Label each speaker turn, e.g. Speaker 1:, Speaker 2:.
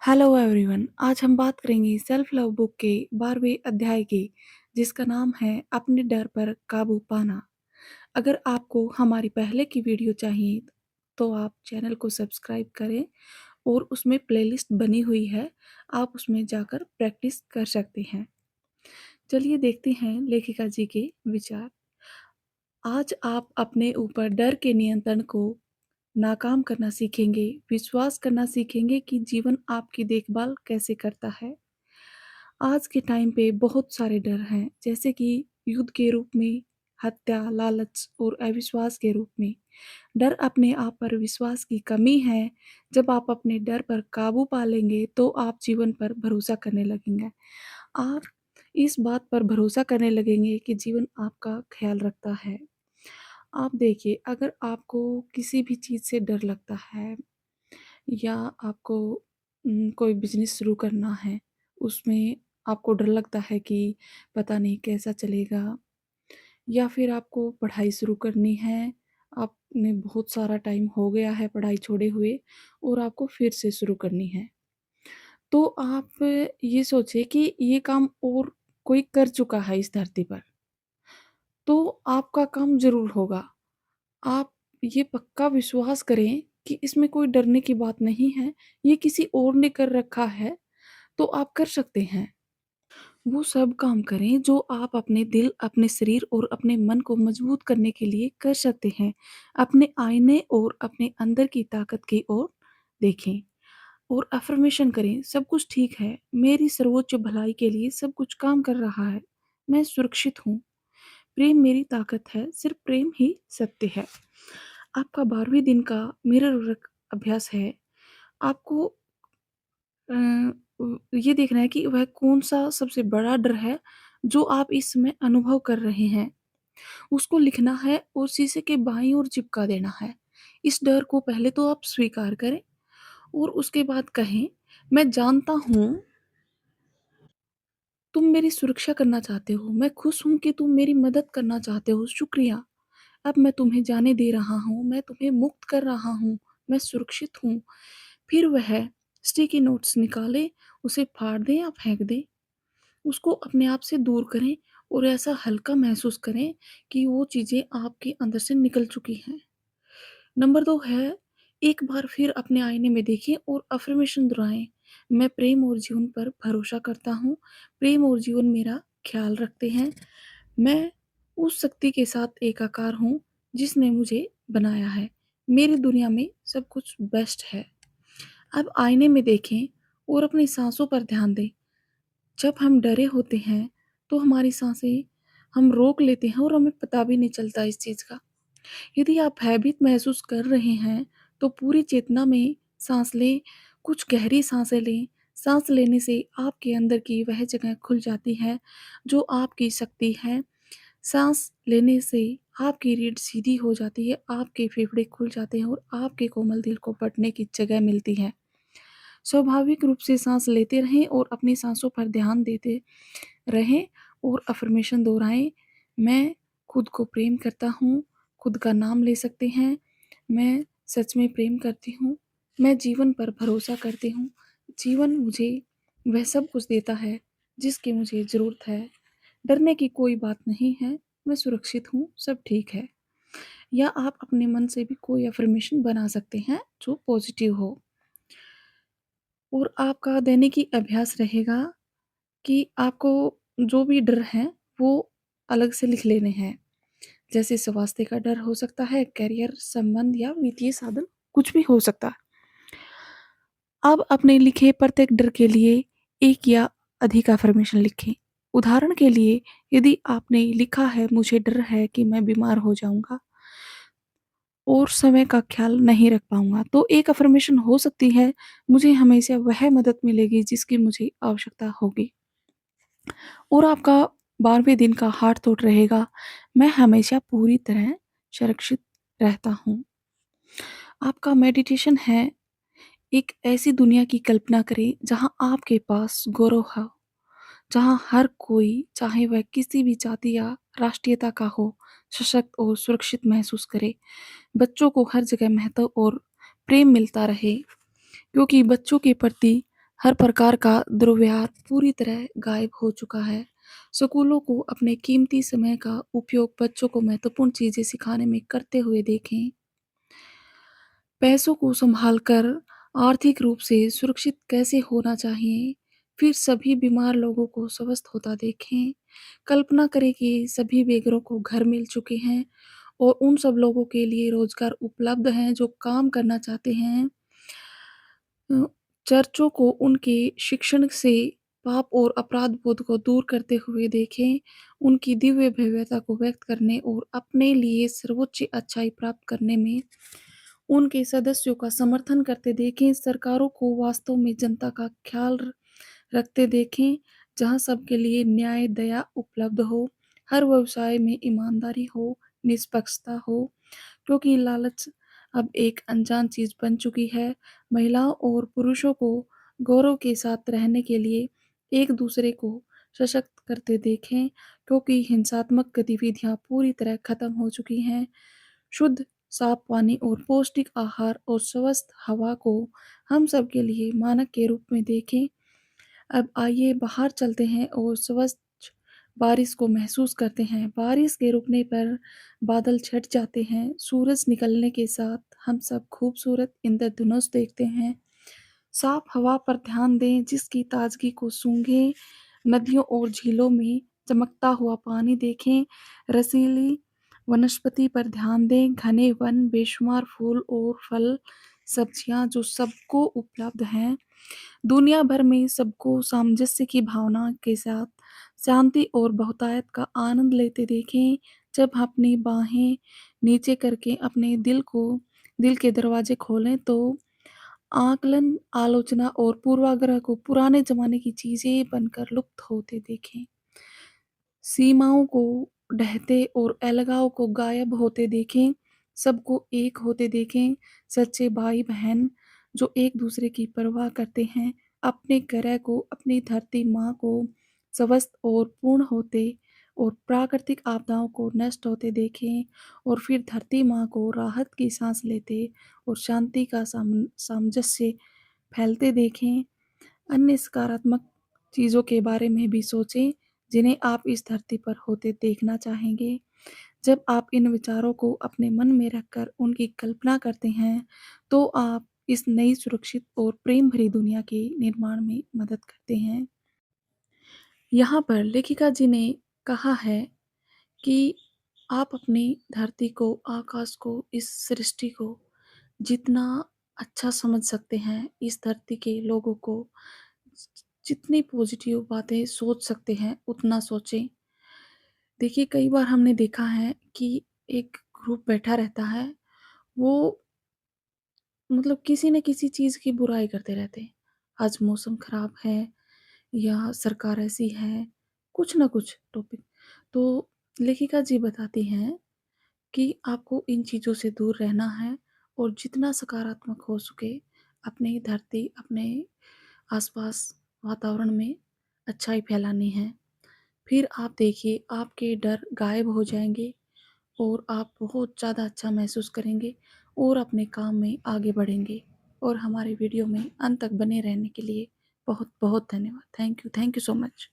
Speaker 1: Hello everyone. आज हम बात करेंगे सेल्फ लव बुक के 12वें अध्याय की, जिसका नाम है अपने डर पर काबू पाना। अगर आपको हमारी पहले की वीडियो चाहिए तो आप चैनल को सब्सक्राइब करें और उसमें प्लेलिस्ट बनी हुई है, आप उसमें जाकर प्रैक्टिस कर सकते हैं। चलिए देखते हैं लेखिका जी के विचार। आज आप अपने ऊपर डर के नियंत्रण को नाकाम करना सीखेंगे, विश्वास करना सीखेंगे कि जीवन आपकी देखभाल कैसे करता है। आज के टाइम पे बहुत सारे डर हैं, जैसे कि युद्ध के रूप में, हत्या, लालच और अविश्वास के रूप में। डर अपने आप पर विश्वास की कमी है। जब आप अपने डर पर काबू पा लेंगे तो आप जीवन पर भरोसा करने लगेंगे। आप इस बात पर भरोसा करने लगेंगे कि जीवन आपका ख्याल रखता है। आप देखिए, अगर आपको किसी भी चीज़ से डर लगता है या आपको कोई बिजनेस शुरू करना है, उसमें आपको डर लगता है कि पता नहीं कैसा चलेगा, या फिर आपको पढ़ाई शुरू करनी है, आपने बहुत सारा टाइम हो गया है पढ़ाई छोड़े हुए और आपको फिर से शुरू करनी है। तो आप ये सोचिए कि ये काम और कोई कर चुका है इस धरती पर, तो आपका काम ज़रूर होगा। आप ये पक्का विश्वास करें कि इसमें कोई डरने की बात नहीं है, ये किसी और ने कर रखा है, तो आप कर सकते हैं। वो सब काम करें जो आप अपने दिल, अपने शरीर और अपने मन को मजबूत करने के लिए कर सकते हैं। अपने आईने और अपने अंदर की ताकत की ओर देखें और अफ़र्मेशन करें, सब कुछ ठीक है, मेरी सर्वोच्च भलाई के लिए सब कुछ काम कर रहा है, मैं सुरक्षित हूँ, प्रेम मेरी ताकत है, सिर्फ प्रेम ही सत्य है। आपका 12वें दिन का मिरर वर्क अभ्यास है। आपको अ, ये देखना है कि वह कौन-सा सबसे बड़ा डर है, जो आप इस समय अनुभव कर रहे हैं। उसको लिखना है और शीशे के बाईं ओर चिपका देना है। इस डर को पहले तो आप स्वीकार करें और उसके बाद कहें, "मैं जानता हूँ तुम मेरी सुरक्षा करना चाहते हो। मैं खुश हूँ कि तुम मेरी मदद करना चाहते हो। शुक्रिया। अब मैं तुम्हें जाने दे रहा हूँ, मैं तुम्हें मुक्त कर रहा हूँ, मैं सुरक्षित हूँ।" फिर वह स्टिकी नोट्स निकालें, उसे फाड़ दें या फेंक दें। उसको अपने आप से दूर करें और ऐसा हल्का महसूस करें कि वो चीज़ें आपके अंदर से निकल चुकी हैं। नंबर 2 है, एक बार फिर अपने आईने में देखें और अफ़र्मेशन दोहराएँ, "मैं प्रेम और जीवन पर भरोसा करता हूँ। प्रेम और जीवन मेरा ख़्याल रखते हैं। मैं उस शक्ति के साथ एकाकार हूँ, जिसने मुझे बनाया है। मेरी दुनिया में सब कुछ बेस्ट है।" अब आईने में देखें और अपनी साँसों पर ध्यान दें। जब हम डरे होते हैं, तो हमारी साँसें हम रोक लेते हैं और हमें पता भी नहीं चलता इस चीज़ का। यदि आप भयभीत महसूस कर रहे हैं, तो पूरी चेतना में साँस लें, कुछ गहरी साँसें लें। साँस लेने से आपके अंदर की वह जगह खुल जाती है, जो आपकी शक्ति है। साँस लेने से आपकी रीढ़ सीधी हो जाती है, आपके फेफड़े खुल जाते हैं और आपके कोमल दिल को पढ़ने की जगह मिलती है। स्वाभाविक रूप से साँस लेते रहें और अपनी साँसों पर ध्यान देते रहें और अफ़र्मेशन दोहराएँ। मैं खुद को प्रेम करता हूँ, खुद का नाम ले सकते हैं। मैं सच में प्रेम करती हूँ, मैं जीवन पर भरोसा करती हूँ। जीवन मुझे वह सब कुछ देता है, जिसकी मुझे ज़रूरत है। डरने की कोई बात नहीं है, मैं सुरक्षित हूँ, सब ठीक है। या आप अपने मन से भी कोई अफ़र्मेशन बना सकते हैं, जो पॉज़िटिव हो। और आपका दैनिकी अभ्यास रहेगा कि आपको जो भी डर हैं, वो अलग से लिख लेने हैं। जैसे स्वास्थ्य का डर हो सकता है, करियर, संबंध या वित्तीय साधन, कुछ भी हो सकता है। अब अपने लिखे प्रत्येक डर के लिए एक या अधिक अफ़र्मेशन लिखें। उदाहरण के लिए, यदि आपने लिखा है, "मुझे डर है कि मैं बीमार हो जाऊँगा और समय का ख़्याल नहीं रख पाऊँगा", तो एक अफ़र्मेशन हो सकती है, "मुझे हमेशा वह मदद मिलेगी जिसकी मुझे आवश्यकता होगी।" और आपका 12वें दिन का हार्ट थॉट रहेगा, "मैं हमेशा पूरी तरह सुरक्षित रहता हूँ।" आपका मेडिटेशन है, एक ऐसी दुनिया की कल्पना करें जहाँ आपके पास गौरव हो, जहाँ हर कोई, चाहे वह किसी भी जाति या राष्ट्रीयता का हो, सशक्त और सुरक्षित महसूस करे। बच्चों को हर जगह महत्व और प्रेम मिलता रहे, क्योंकि बच्चों के प्रति हर प्रकार का दुर्व्यवहार पूरी तरह गायब हो चुका है। स्कूलों को अपने कीमती समय का उपयोग बच्चों को महत्वपूर्ण चीज़ें सिखाने में करते हुए देखें। पैसों को सँभाल कर आर्थिक रूप से सुरक्षित कैसे होना चाहिए, फिर सभी बीमार लोगों को स्वस्थ होता देखें। कल्पना करें कि सभी बेघरों को घर मिल चुके हैं और उन सब लोगों के लिए रोज़गार उपलब्ध हैं जो काम करना चाहते हैं। अ, चर्चों को उनके शिक्षण से पाप और अपराध बोध को दूर करते हुए देखें, उनकी दिव्य भव्यता को व्यक्त करने और अपने लिए सर्वोच्च अच्छाई प्राप्त करने में उनके सदस्यों का समर्थन करते देखें। सरकारों को वास्तव में जनता का ख्याल रखते देखें, जहाँ सबके लिए न्याय दया उपलब्ध हो, हर व्यवसाय में ईमानदारी हो, निष्पक्षता हो, क्योंकि लालच अब एक अनजान चीज़ बन चुकी है। महिलाओं और पुरुषों को गौरव के साथ रहने के लिए एक दूसरे को सशक्त करते देखें, क्योंकि हिंसात्मक गतिविधियां पूरी तरह खत्म हो चुकी हैं। शुद्ध साफ पानी और पौष्टिक आहार और स्वस्थ हवा को हम सब के लिए मानक के रूप में देखें। अब आइए बाहर चलते हैं और स्वच्छ बारिश को महसूस करते हैं। बारिश के रुकने पर बादल छट जाते हैं। सूरज निकलने के साथ हम सब खूबसूरत इंद्रधनुष देखते हैं। साफ हवा पर ध्यान दें जिसकी ताजगी को सूंघें। नदियों और झीलों में चमकता हुआ पानी देखें। रसीली वनस्पति पर ध्यान दें। घने वन, बेशुमार फूल और फल, सब्जियां जो सबको उपलब्ध हैं। दुनिया भर में सबको सामंजस्य की भावना के साथ शांति और बहुतायत का आनंद लेते देखें। जब अपनी बाहें नीचे करके अपने दिल के दरवाजे खोलें तो आकलन, आलोचना और पूर्वाग्रह को पुराने जमाने की चीजें बनकर लुप्त होते देखें। सीमाओं को ढहते और अलगाव को गायब होते देखें, सबको एक होते देखें। सच्चे भाई-बहन जो एक दूसरे की परवाह करते हैं, अपने ग्रह को, अपनी धरती माँ को स्वस्थ और पूर्ण होते और प्राकृतिक आपदाओं को नष्ट होते देखें और फिर धरती माँ को राहत की सांस लेते और शांति का सामंजस्य फैलते देखें। अन्य सकारात्मक चीज़ों के बारे में भी सोचें जिन्हें आप इस धरती पर होते देखना चाहेंगे। जब आप इन विचारों को अपने मन में रखकर उनकी कल्पना करते हैं, तो आप इस नई सुरक्षित और प्रेम भरी दुनिया के निर्माण में मदद करते हैं। यहाँ पर लेखिका जी ने कहा है कि आप अपनी धरती को, आकाश को, इस सृष्टि को जितना अच्छा समझ सकते हैं, इस धरती के लोगों को जितनी पॉजिटिव बातें सोच सकते हैं, उतना सोचें। देखिए, कई बार हमने देखा है कि एक ग्रुप बैठा रहता है, वो मतलब किसी न किसी चीज़ की बुराई करते रहते हैं। आज मौसम खराब है या सरकार ऐसी है, कुछ ना कुछ टॉपिक। तो लेखिका जी बताती हैं कि आपको इन चीज़ों से दूर रहना है और जितना सकारात्मक हो सके अपनी धरती, अपने आसपास वातावरण में अच्छाई फैलानी है। फिर आप देखिए आपके डर गायब हो जाएँगे और आप बहुत ज़्यादा अच्छा महसूस करेंगे और अपने काम में आगे बढ़ेंगे। और हमारे वीडियो में अंत तक बने रहने के लिए बहुत-बहुत धन्यवाद। Thank you so much.